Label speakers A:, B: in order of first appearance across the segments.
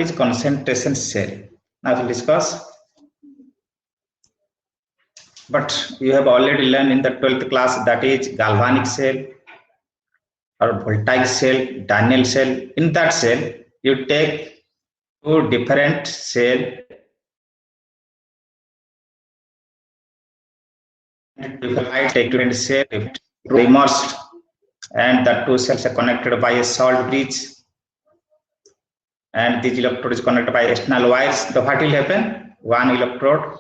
A: is concentration cell. Now we'll discuss. But you have already learned in the 12th class, that is galvanic cell or voltaic cell, Daniell cell. In that cell, you take two different cells, take different cells, immersed, and the two cells are connected by a salt bridge, and this electrode is connected by external wires. So what will happen? One electrode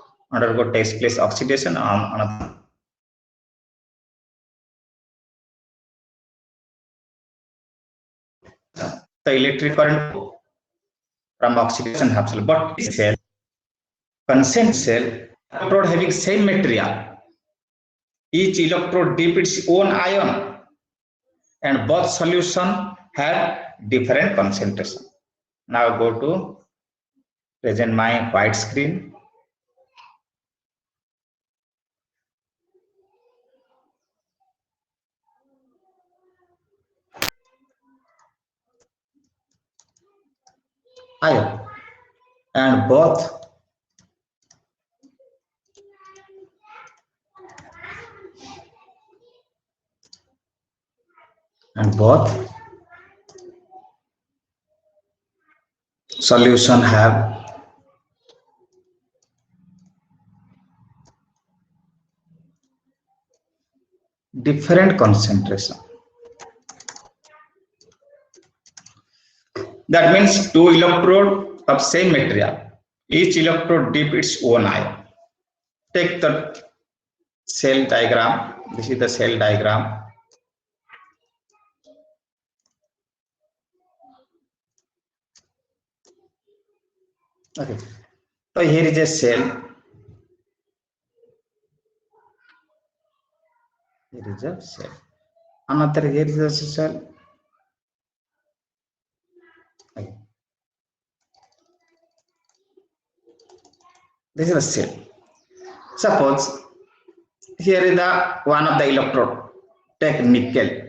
A: takes place oxidation on another. The electric current from oxidation happens, but this cell, concentric cell, electrode having same material. Each electrode dip its own ion, and both solution have different concentration. Now go to present my white screen. Ion, and both solution have different concentration. That means two electrode of same material, each electrode dip its own ion. Take the cell diagram. This is the cell diagram. Okay, so here is a cell. Here is a cell. Another, here is a cell. Okay. This is a cell. Suppose here is the one of the electrode. Take nickel.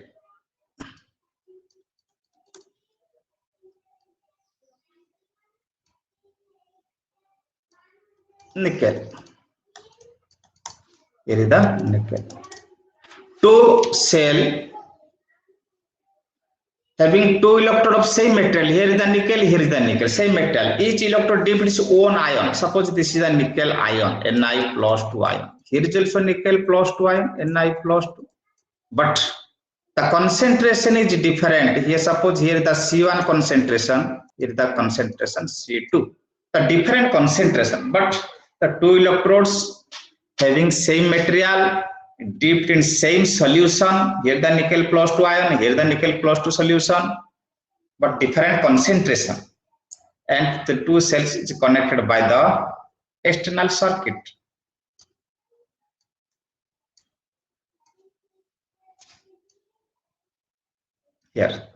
A: Nickel. Here is the nickel. Two cell having two electrode of same material. Here is the nickel, here is the nickel, same material. Each electrode dip its own ion. Suppose this is a nickel ion, Ni plus 2 ion. Here is also nickel plus 2 ion, Ni plus 2. But the concentration is different. Here, suppose here is the C1 concentration, here is the concentration C2. The different concentration, but the two electrodes having same material, dipped in same solution. Here the nickel plus 2 ion, here the nickel plus 2 solution, but different concentration. And the two cells is connected by the external circuit. Here,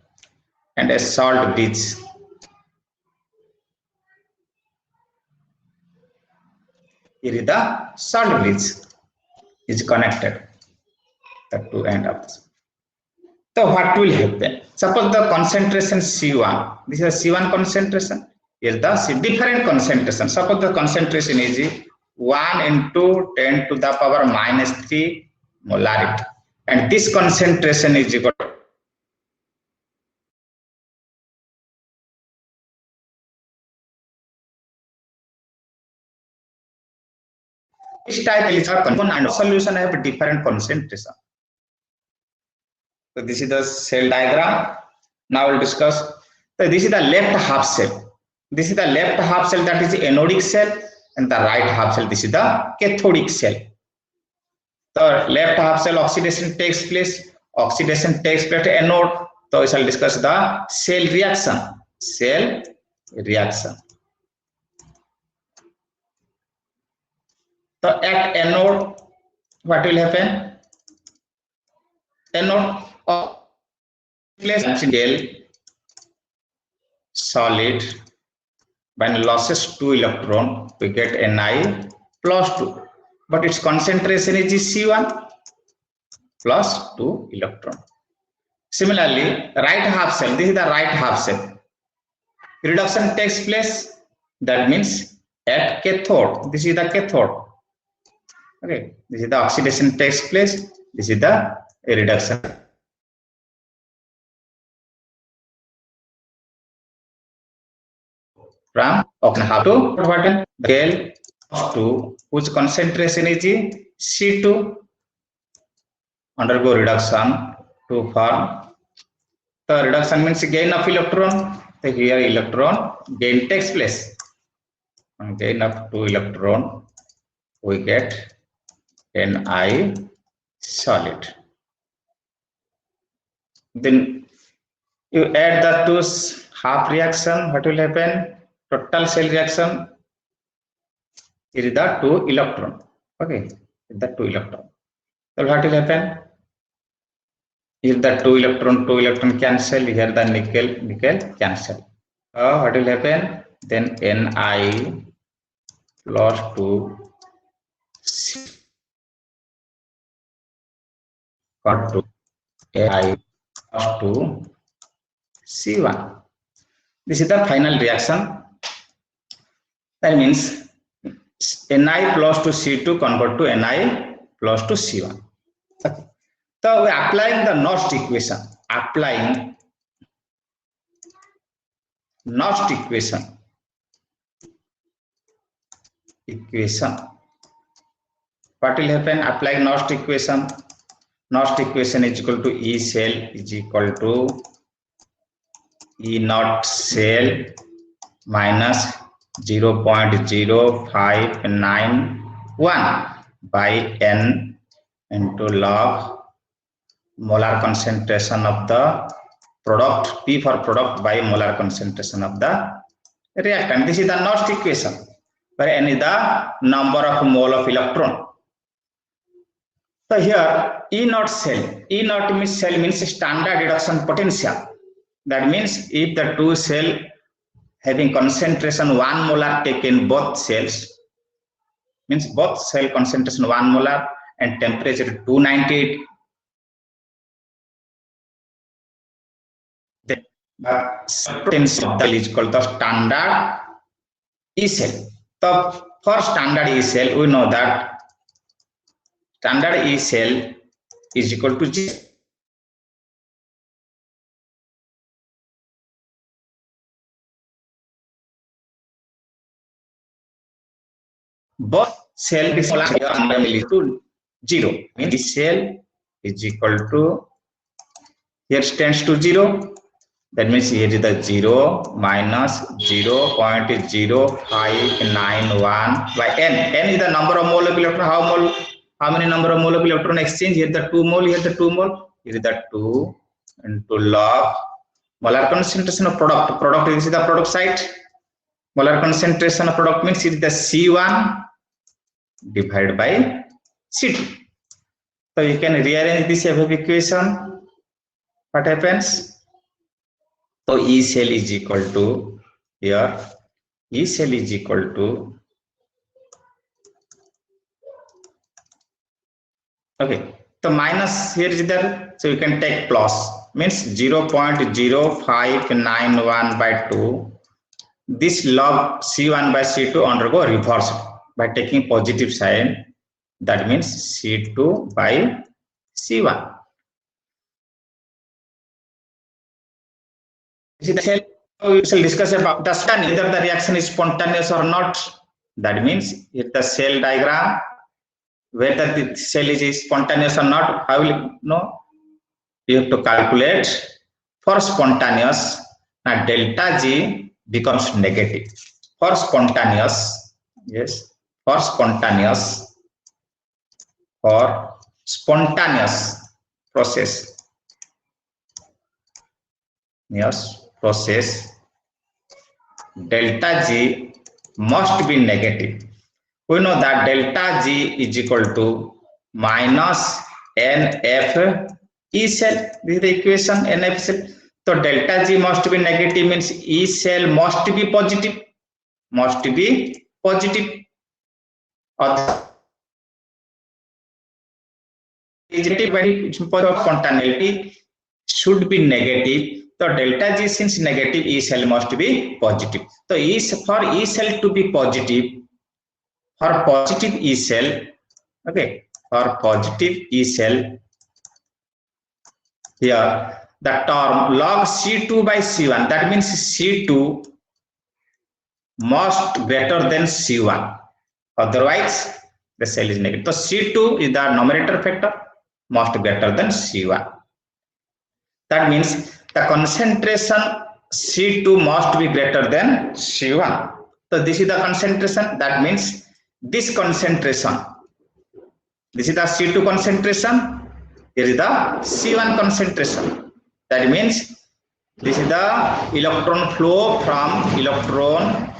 A: and a salt bridge. Here is the salt bridge is connected at two end of this. So what will happen? Suppose the concentration C1, this is C1 concentration, here the different concentration. Suppose the concentration is 1 into 10 to the power minus 3 molarity, and this concentration is equal to this type is a component solution have different concentration. So this is the cell diagram. Now we'll discuss. So this is the left half cell. This is the left half cell, that is the anodic cell, and the right half cell, this is the cathodic cell. The left half cell oxidation takes place. Oxidation takes place at anode. So we shall discuss the cell reaction. Cell reaction. So at anode, what will happen? Anode of cell solid, when losses 2 electron, we get Ni plus 2, but its concentration is C1 plus 2 electron. Similarly, right half cell, this is the right half cell. reduction takes place. That means at cathode, this is the cathode. Okay, this is the oxidation takes place. This is the reduction. From oxygen how to what scale to whose concentration is C2 undergo reduction to form. The reduction means gain of electron. So here electron gain takes place. On gain of 2 electron, we get Ni solid. Then you add the two half reaction. What will happen? Total cell reaction is the 2 electron. Okay, the 2 electron. So what will happen? If the 2 electron cancel, here the nickel cancel. What will happen? Then Ni plus 2 got to Ai plus 2 C1. This is the final reaction. That means Ni plus 2 C2 convert to Ni plus 2 C1. Okay. So we are applying the Nernst equation. Applying Nernst equation. What will happen? Applying Nernst equation. Nernst equation is equal to E cell is equal to E naught cell minus 0.0591 by N into log molar concentration of the product, P for product by molar concentration of the reactant. This is the Nernst equation, where N is the number of mole of electron. So here E naught cell, E naught means cell means standard reduction potential. That means if the two cell having concentration 1 molar taken both cells, means both cell concentration 1 molar and temperature 298, then the potential is called the standard E cell. So for standard E cell, we know that standard E cell is equal to 0. Both cell is to 0. Means this cell is equal to, here stands to 0. That means here is the 0 minus 0.0591 by N. N is the number of mole of electron. How many number of mole of electron exchange? Here the 2 mole, here the 2 mole. Here is the 2 into log molar concentration of product. Product is the product site. Molar concentration of product means it is the C1 divided by C2. So you can rearrange this above equation. What happens? So E cell is equal to, here E cell is equal to, okay, so minus here is there, so you can take plus, means 0.0591 by 2. This log C1 by C2 undergo reverse by taking positive sign. That means C2 by C1. We shall discuss about the whether the reaction is spontaneous or not. That means if the cell diagram, whether the cell is spontaneous or not, how will you know? You have to calculate for spontaneous. Now delta G becomes negative. For spontaneous, yes, for spontaneous process, yes, process, delta G must be negative. We know that delta G is equal to minus NF E cell. This is the equation, NF cell. So delta G must be negative, means E cell must be positive. Must be positive. Spontaneity should be negative So delta G since negative, E cell must be positive. So for E cell to be positive, for positive E cell, okay, for positive E cell, here the term log C2 by C1, that means C2 must greater than C1, otherwise the cell is negative. So C2 is the numerator factor, must greater than C1. That means the concentration C2 must be greater than C1. So this is the concentration. That means this concentration, this is the C2 concentration, here is the C1 concentration. That means this is the electron flow from electron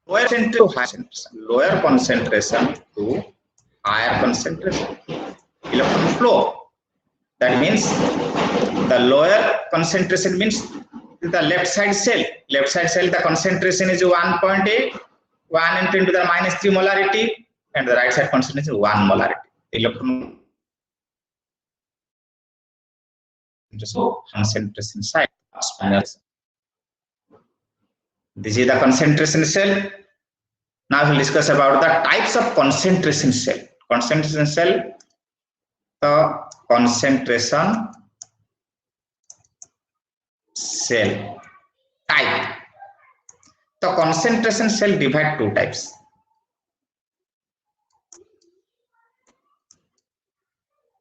A: lower concentration to higher concentration, electron flow. That means the lower concentration means the left side cell. Left side cell, the concentration is 1.8, 1 × 10 to the -3 molarity, and the right side concentration is 1 molarity. Electron concentration side. This is the concentration cell. Now we'll discuss about the types of concentration cell. Concentration cell, the concentration cell type. The concentration cell divide two types.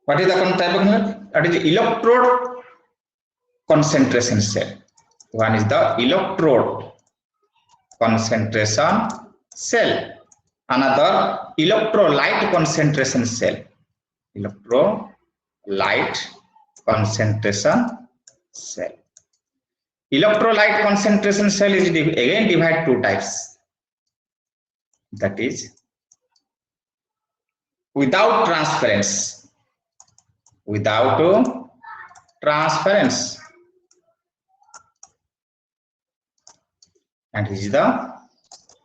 A: What is the type of cell? That is electrode concentration cell. One is the electrode concentration cell. Another electrolyte concentration cell. Electrolyte concentration cell. Electrolyte concentration cell is again divide two types. That is without transference. Without transference. And this is the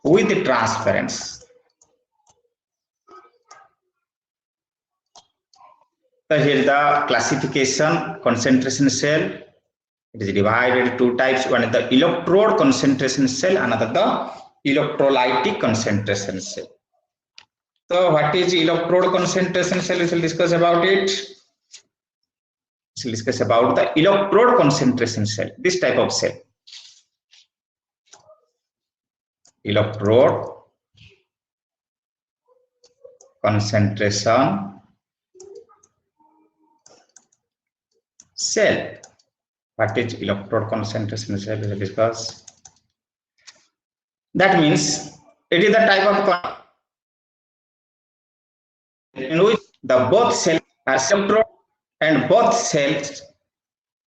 A: with the transference. So here is the classification concentration cell. It is divided into two types. One is the electrode concentration cell, another the electrolytic concentration cell. So what is electrode concentration cell? We will discuss about it. We will discuss about the electrode concentration cell. This type of cell. Electrode concentration cell. What is electrode concentration cell? We will discuss. That means it is the type of in which the both cells are electrode and both cells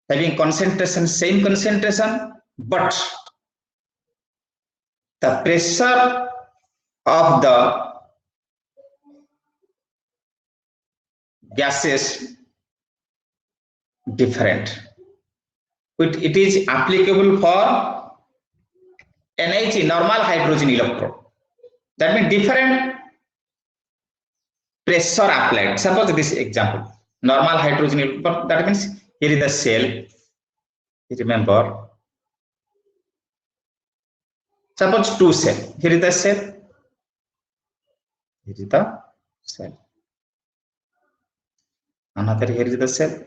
A: having concentration, same concentration, but the pressure of the gases different. It is applicable for NH, normal hydrogen electrode. That means different pressure applied. Suppose this example, normal hydrogen electrode. That means here is the cell. Remember, suppose two cell. Here is the cell. Here is the cell. Another here is the cell.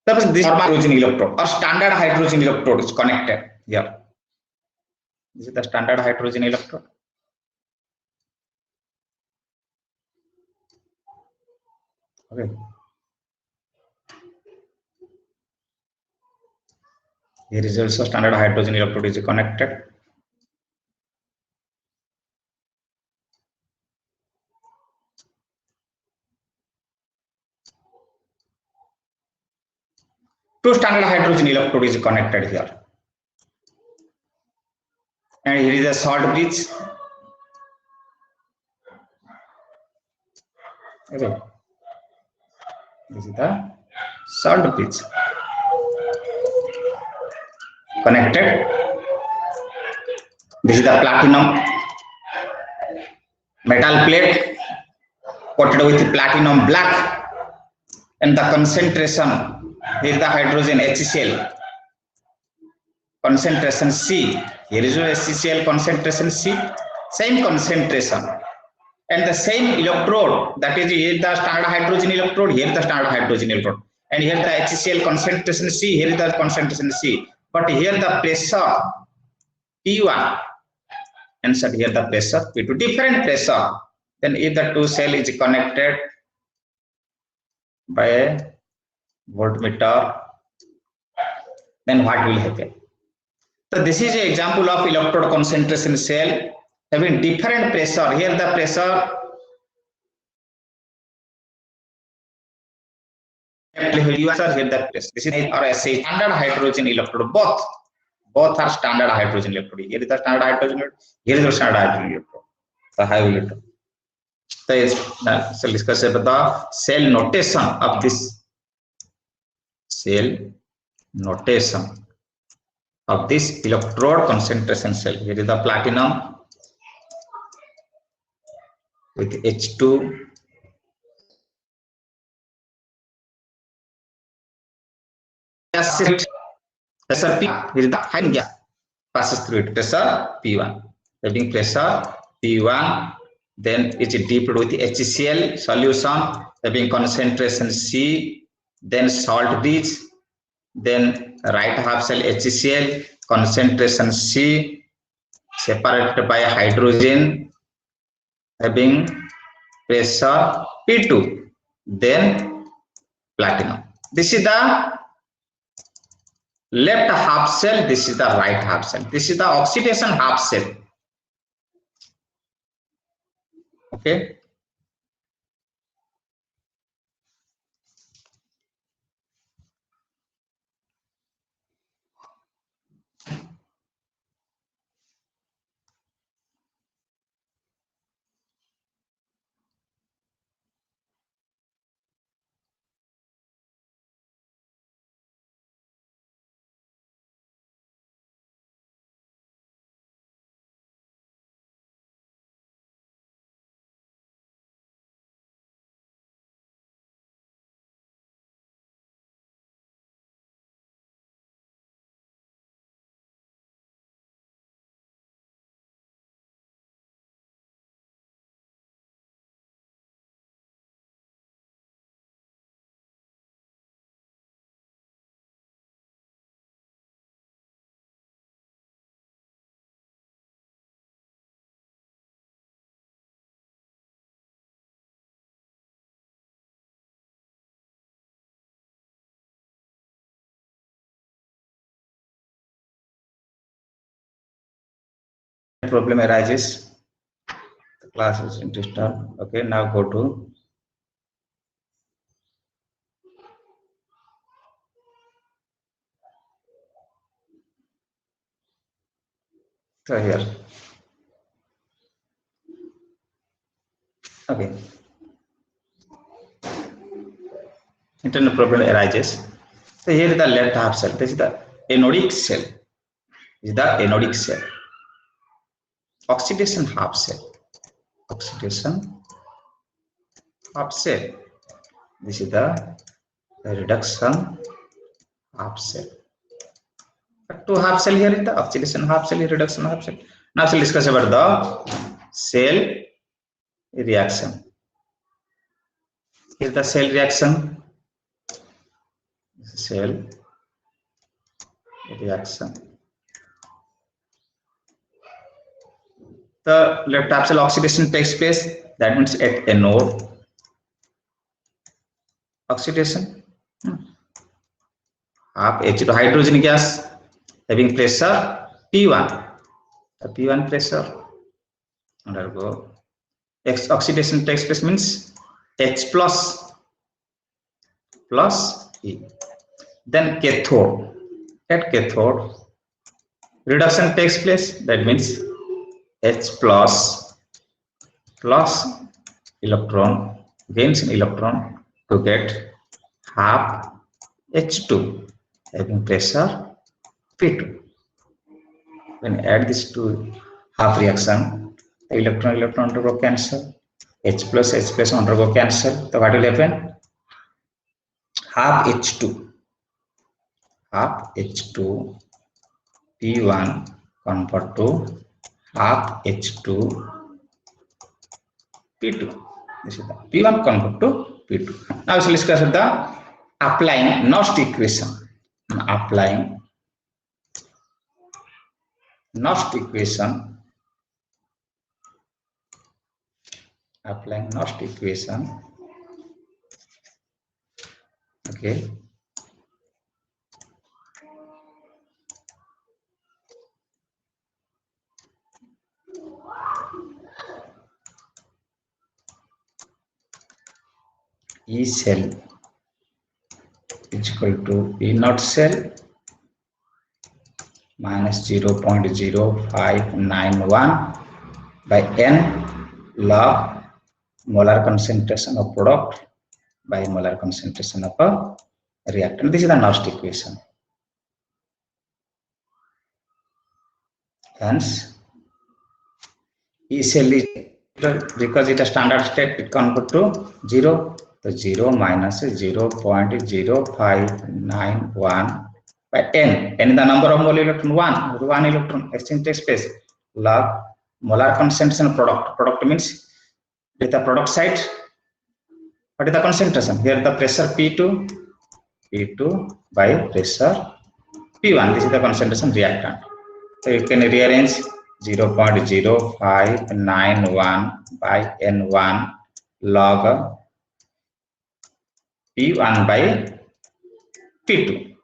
A: Suppose this hydrogen electrode or standard hydrogen electrode is connected here. This is the standard hydrogen electrode. Okay. Here is also standard hydrogen electrode is connected. Two standard hydrogen electrode is connected here. And here is a salt bridge. Okay. This is the salt bridge. Connected. This is the platinum metal plate coated with platinum black, and the concentration, here is the hydrogen HCl concentration C. Here is your HCl concentration C, same concentration, and the same electrode, that is here the standard hydrogen electrode, here the standard hydrogen electrode, and here the HCl concentration C, here is the concentration C, but here the pressure P1, and so here the pressure P2, different pressure. Then if the two cell is connected by a voltmeter, then what will happen? So this is an example of electrode concentration cell having different pressure. Here the pressure here the pressure. This is a standard hydrogen electrode. Both are standard hydrogen electrode. Here is the standard hydrogen electrode. Here is the standard hydrogen electrode. The high electrode. So let's discuss about the cell notation of this cell notation of this electrode concentration cell. Here is the platinum with H2, pressure P, here is the hydrogen gas passes through it, pressure P1, having pressure P1, then it is dipped with HCl solution having concentration C, then salt bridge, then right half cell HCl concentration C separated by hydrogen having pressure P2, then platinum. This is the left half cell, this is the right half cell, this is the oxidation half cell. Okay. Problem arises, the class is interested. Okay, now go to here. Okay, internal problem arises. So here is the left half cell, this is the anodic cell, this is the anodic cell, oxidation half cell, oxidation half cell, this is the reduction half cell. Two half cell here is the oxidation half cell, reduction half cell. Now we'll discuss about the cell reaction. Here's the cell reaction. Cell reaction. The left half cell oxidation takes place. That means at anode oxidation. Half H2 hydrogen gas having pressure P1. The P1 pressure undergo oxidation takes place means H plus E. Then cathode, at cathode reduction takes place, that means H plus electron gains an electron to get half H2 having pressure P2. When add this to half reaction, the electron undergo cancel, H plus undergo cancel. So what will happen? Half H2 P1 convert to half H2 P2. This is the P1 convert to P2. Now let's discuss the applying Nernst equation. Applying Nernst equation. Okay. E cell is equal to E naught cell minus 0.0591 by N log molar concentration of product by molar concentration of a reactant. This is the Nernst equation. Hence, E cell is, because it is standard state, it convert to 0. So 0 minus 0.0591 by N. N is the number of mole electron, 1 electron exchange takes place. Log molar concentration of product. Product means with the product side. What is the concentration? Here the pressure P2 by pressure P1. This is the concentration reactant. So you can rearrange 0.0591 by N1 log P1 by P2.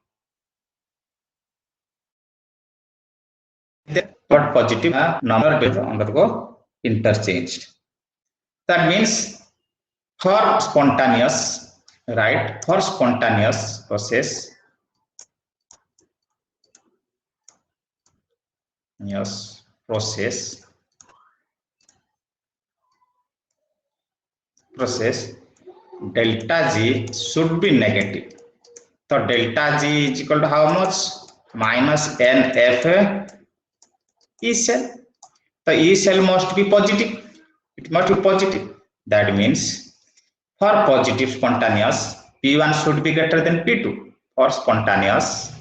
A: But positive number will undergo interchanged. That means for spontaneous, right? For spontaneous process, delta G should be negative. So delta G is equal to how much? Minus NF E cell. The E cell must be positive. It must be positive. That means for positive spontaneous, P1 should be greater than P2. For spontaneous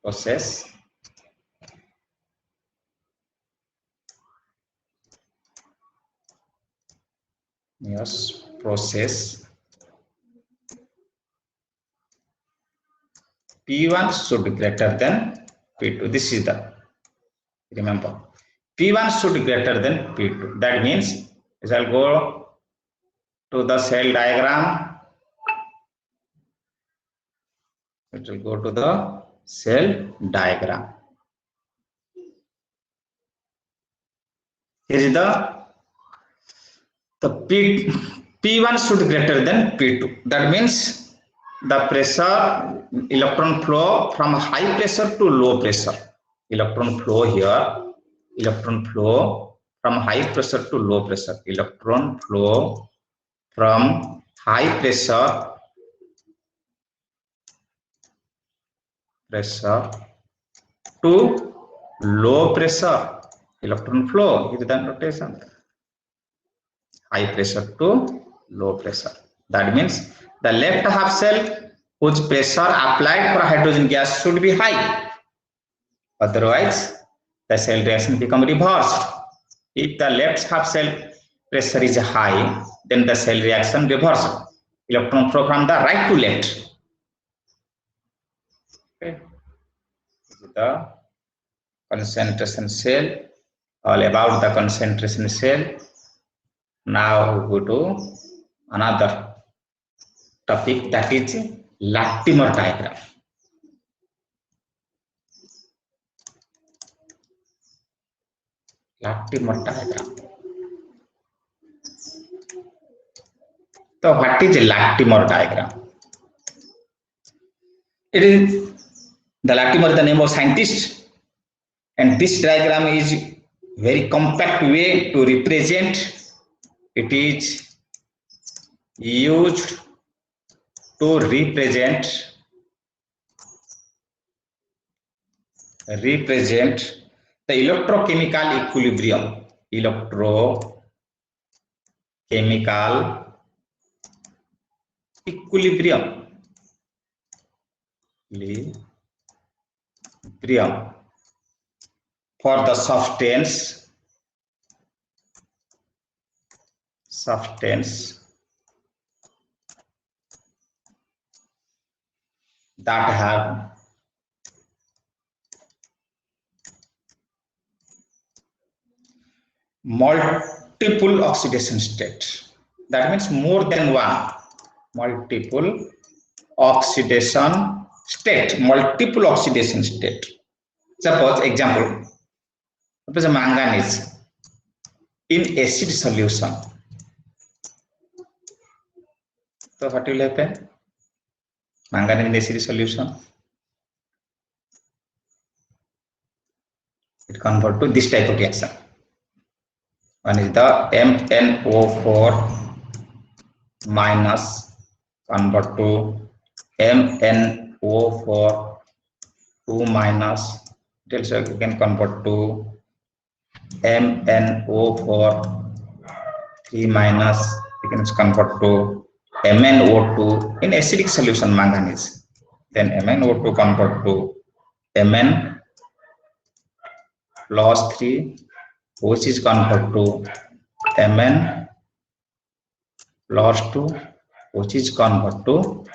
A: process, P1 should be greater than P2. This is the, remember, P1 should be greater than P2. That means I shall go to the cell diagram. It will go to the cell diagram. Here is the P1 should be greater than P2. That means the pressure, electron flow from high pressure to low pressure. Electron flow here, electron flow from high pressure to low pressure. Electron flow from high pressure to low pressure. Electron flow is the notation. High pressure to low pressure. That means the left half cell whose pressure applied for hydrogen gas should be high. Otherwise, the cell reaction becomes reversed. If the left half cell pressure is high, then the cell reaction reversed. Electron flow from the right to left. Okay. This is the concentration cell. All about the concentration cell. Now we go to another topic, that is Latimer diagram. So what is a Latimer diagram? It is the Latimer, the name of scientist, and this diagram is very compact way to represent. It is used to represent represent the electrochemical equilibrium. Electrochemical equilibrium. For the substance that have multiple oxidation state. That means more than one. Multiple oxidation state. Suppose example, suppose manganese in acid solution. So what will happen? Manganese in acid solution, it convert to this type of reaction. One is the MnO4 minus convert to MnO4 2 minus. It also you can convert to MnO4 3 minus. You can convert to MnO2 in acidic solution manganese. Then MnO2 convert to Mn plus 3, which is convert to Mn plus 2, which is convert to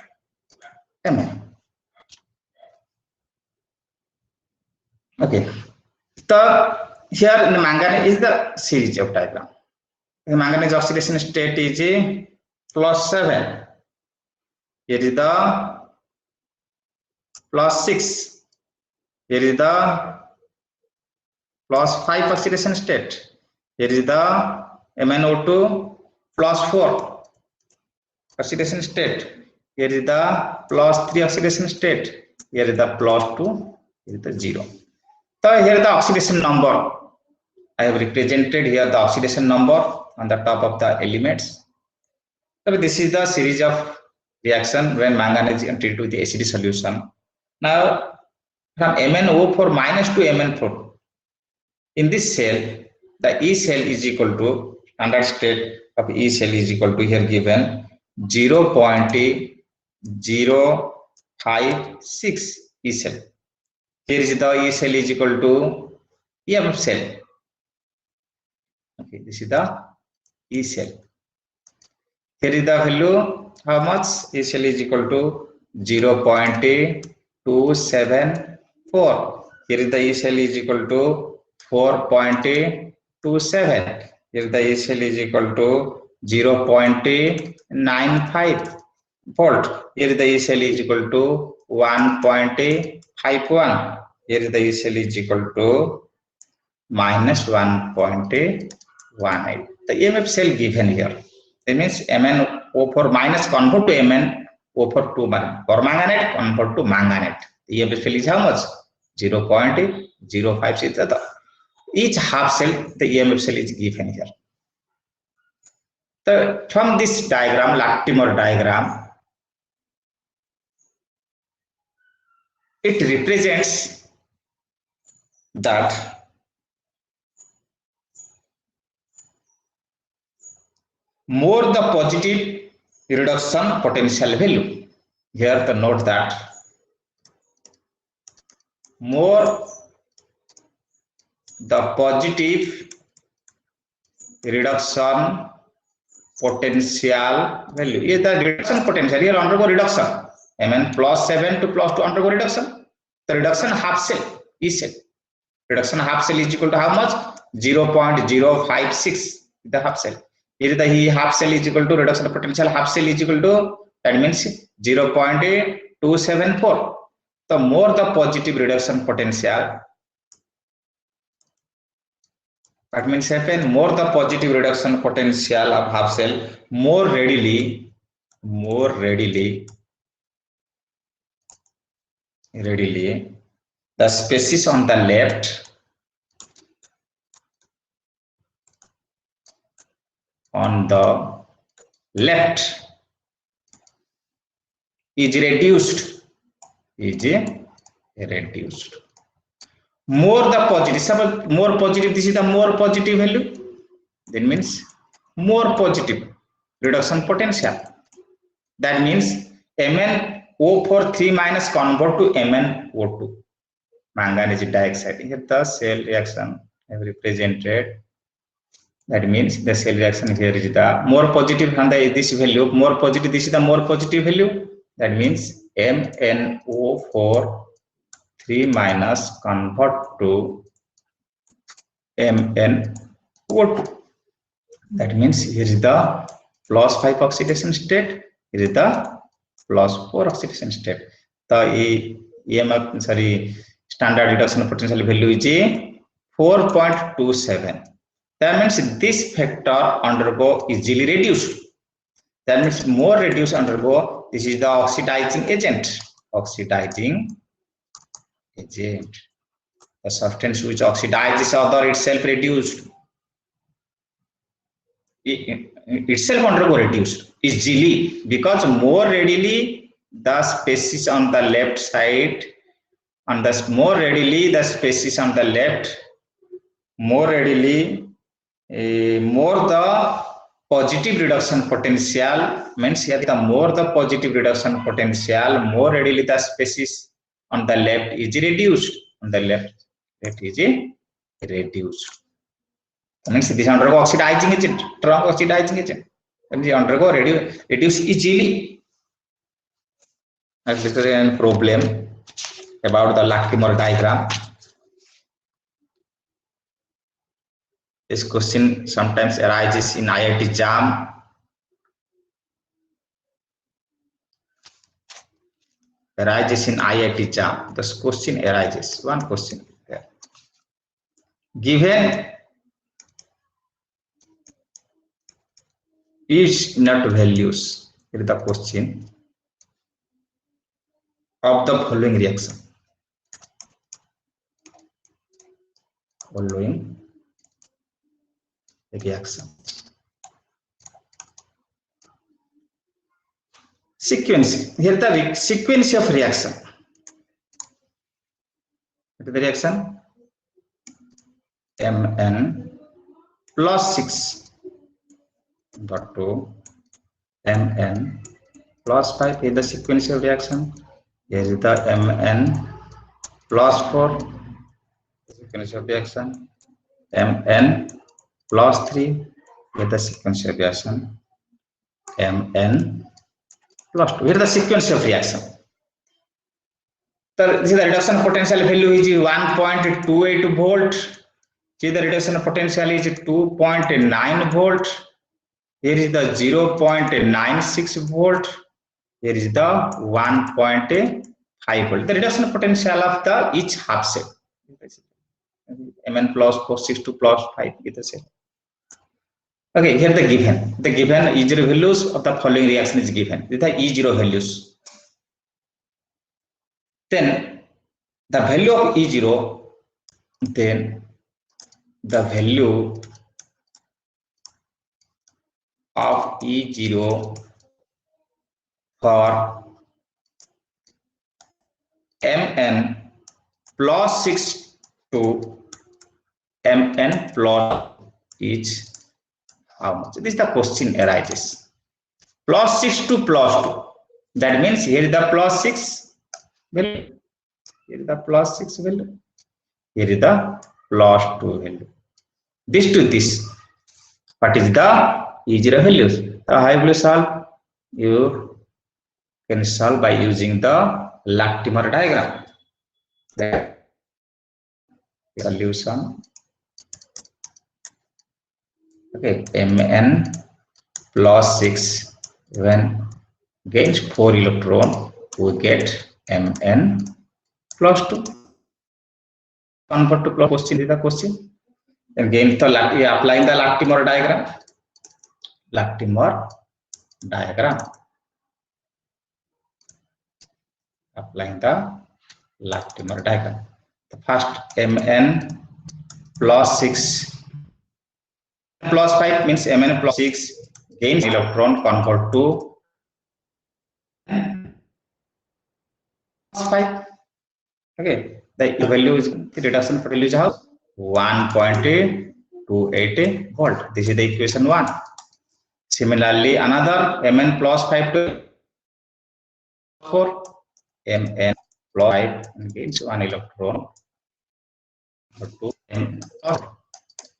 A: Mn. Okay. So here in the manganese is the series of diagram. The manganese oxidation state is +7. Here is the +6. Here is the +5 oxidation state. Here is the MnO2 +4 oxidation state. Here is the +3 oxidation state. Here is the +2. Here is the 0. So here is the oxidation number. I have represented here the oxidation number on the top of the elements. So this is the series of reaction when manganese is treated with the acid solution. Now from MnO4 minus to MnO4, in this cell, the E cell is equal to, standard state of E cell is equal to here given 0.056 E cell. Here is the E cell is equal to EMF cell. Okay, this is the E cell. Here is the value, how much? E cell is equal to 0.274. Here is the E cell is equal to 4.27. Here the E cell is equal to 0.95 volt. Here the E cell is equal to 1.51. Here the E cell is equal to minus 1.18. The EMF cell given here. That means MnO4 minus convert to MnO4 2 permanganate convert to manganate. The EMF cell is how much? 0.056. Each half cell, the EMF cell is given here. So from this diagram, Lactimore diagram, it represents that more the positive reduction potential value. Here to note that more the positive reduction potential value is the reduction potential. Here undergo reduction. Mn +7 to +2 undergo reduction. The reduction half cell E cell. Reduction half cell is equal to how much? 0.056 the half cell. Here the half cell is equal to reduction potential half cell is equal to, that means 0.274. The more the positive reduction potential, that means happen more the positive reduction potential of half cell, more readily the species on the left is reduced. more the positive, suppose more positive, this is the more positive value, that means more positive reduction potential. That means MnO4 3 minus convert to MnO2, manganese dioxide. Here the cell reaction have represented. That means the cell reaction here is the more positive and this value more positive, this is the more positive value. That means MnO4 3 minus convert to MnO2. That means here is the +5 oxidation state, here is the +4 oxidation state. The EMF, sorry, standard reduction potential value is 4.27. That means this factor undergo easily reduced. That means more reduced undergo. This is the oxidizing agent. Oxidizing agent. The substance which oxidizes other itself reduced. Itself undergo reduced easily because more readily the species on the left side, and thus more readily the species on the left, more readily more the positive reduction potential, means here the more the positive reduction potential, more readily the species on the left is reduced. On the left it is reduced. That means this undergo oxidizing agent, strong oxidizing agent, and the undergo reduce easily. As this is a problem about the Lactimore diagram. This question sometimes arises in IIT JAM. Arises in IIT JAM. This question arises. One question there. Given each nut values, here is the question of the following reaction. Following reaction. Sequence. Here the sequence of reaction. What is the reaction? Mn +6 dot to Mn +5 is the sequence of reaction. Here is the Mn +4 sequence of reaction. Mn +3 with the sequence of reaction. Mn +2 here the sequence of reaction. So this is the reduction potential value is 1.28 volt. Here the reduction potential is 2.9 volt. Here is the 0.96 volt. Here is the 1.5 volt. The reduction potential of the each half cell. Mn +4 6 to +5 is the same. Okay, here the given E0 values of the following reaction is given. These are E0 values. Then the value of E0, then the value of E0 for Mn +6 to Mn is how much? This is the question arises. +6 to +2. That means here is the +6 value. Here is the +6 value. Here is the +2 value. This to this. What is the E0 values? So how will you solve? You can solve by using the Lactimore diagram. The solution. Okay, Mn +6 when gains 4 electron, we get Mn +2. Convert to plus question is the question. Again, applying the Lactimore diagram. Lactimore diagram. Applying the Lactimore diagram. The first Mn +6 +5 means Mn +6 gains electron, convert to +5. Okay, The value is the reduction value is how 1.28 volt. This is the equation 1. Similarly, another Mn plus 5 to 4, Mn plus 5 gives 1 electron to Mn.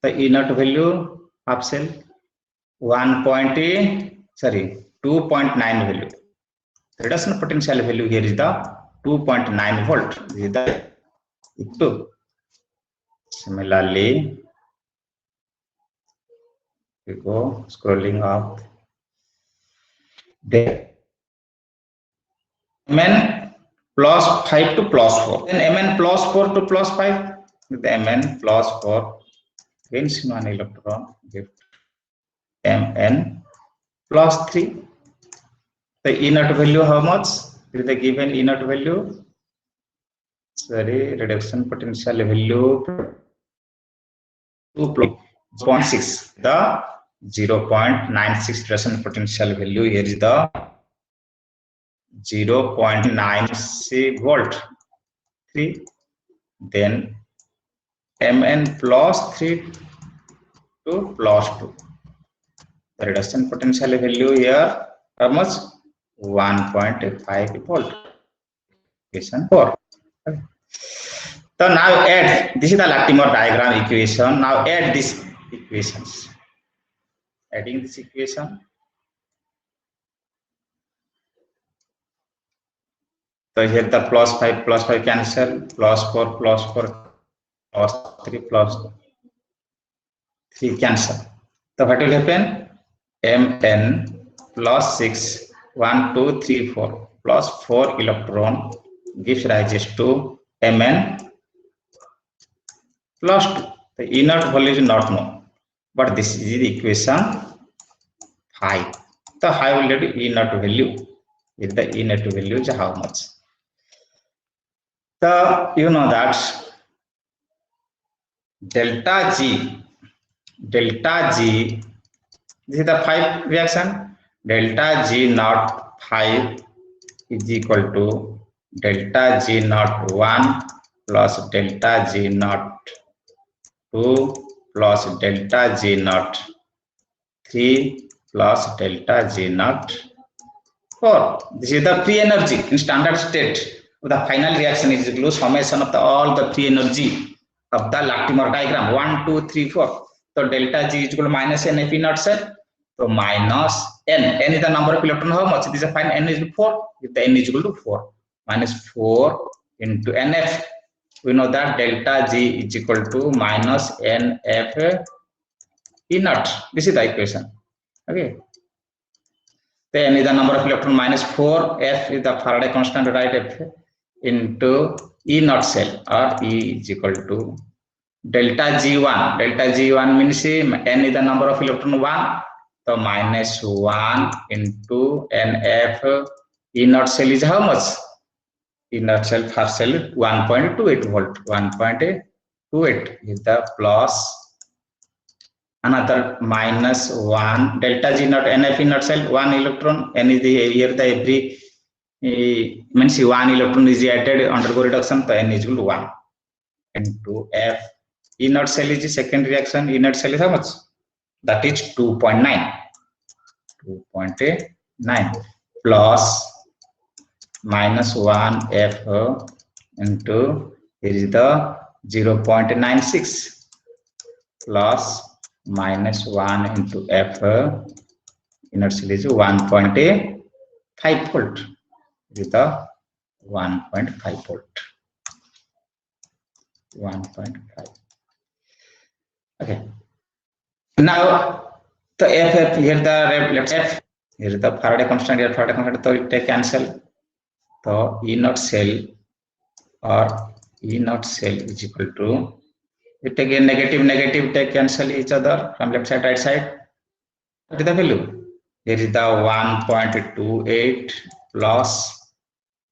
A: The inert value of cell 2.9 value. The reduction potential value here is the 2.9 volt. This is the equal. Similarly, we go scrolling up. Then Mn plus 5 to plus 4. Then Mn plus 4 to plus 5. With Mn plus 4 gains 1 electron. Give Mn plus 3. The inert value how much? Is the given inert value? Sorry, reduction potential value 2.6. The 0.96 reduction potential value here is the 0.96 volt. 3. Then Mn plus 3 to plus 2. The reduction potential value here how much? 1.5 volt. Equation 4. Okay. So now add, this is the Latimer diagram equation. Now add these equations. Adding this equation. So here the plus 5 cancel, plus 4 plus 3 plus 3 cancel. So what will happen? Mn plus 6, 1, 2, 3, 4 plus 4 electron gives rise to Mn plus 2. The inert value is not known, but this is the equation 5. The high already inert value. With the inert value is how much? So you know that delta G, this is the 5 reaction. Delta G naught 5 is equal to delta G naught 1 plus delta G naught 2 plus delta G naught 3 plus delta G naught 4. This is the free energy in standard state. The final reaction is equal to summation of all the free energy of the Latimer diagram 1, 2, 3, 4. So delta G is equal to minus NF inert cell. So minus N. N is the number of electrons. How much? This is fine. N is 4. If the N is equal to 4, minus 4 into NF. We know that delta G is equal to minus NF inert. This is the equation. Okay. Then is the number of electron minus 4. F is the Faraday constant, right? F into E naught cell, or E is equal to delta G1. Delta G1 means N is the number of electron 1. So minus 1 into NF. E naught cell is how much? E naught cell first cell 1.28 volt. 1.28 is the plus another minus 1 delta G naught NF inert cell 1 electron. N is the here the every means 1 electron is added undergo reduction. So N is equal to 1 into F. Inert cell is the second reaction. Inert cell is how much? That is 2.9. 2.9 plus minus 1 F into here is the 0.96 plus minus 1 into F. Inert cell is 1.5 volt. This is the 1.5 volt. 1.5. Okay. Now the F here the left F, here the Faraday constant, here Faraday constant, so it take cancel. So E naught cell or E naught cell is equal to, it take a negative take cancel each other from left side right side. What is the value? Here is the 1.28 plus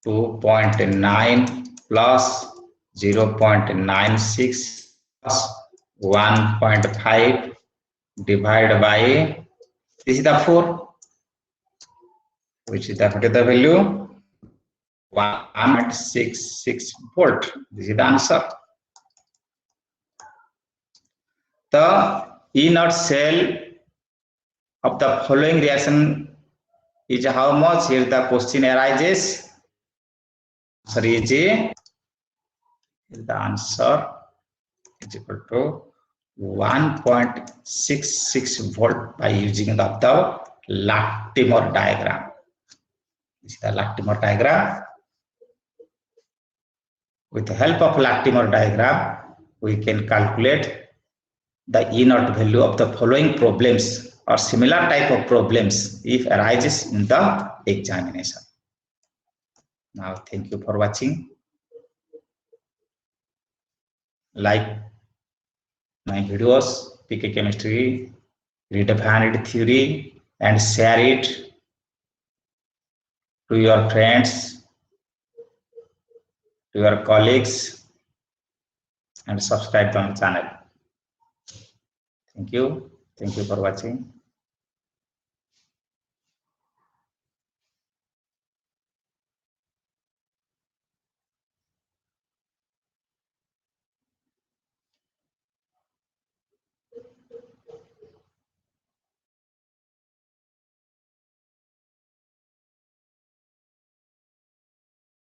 A: 2.9 plus 0.96 plus 1.5 divided by, this is the 4, which is the value 1.66 volt. This is the answer. The inert shell of the following reaction is how much? Here the question arises. Answer is the answer is equal to 1.66 volt by using the Latimer diagram. This is the Latimer diagram. With the help of Latimer diagram, we can calculate the inert value of the following problems or similar type of problems if arises in the examination. Now, thank you for watching. Like my videos, PK Chemistry, Redefined Theory, and share it to your friends, to your colleagues, and subscribe to my channel. Thank you for watching.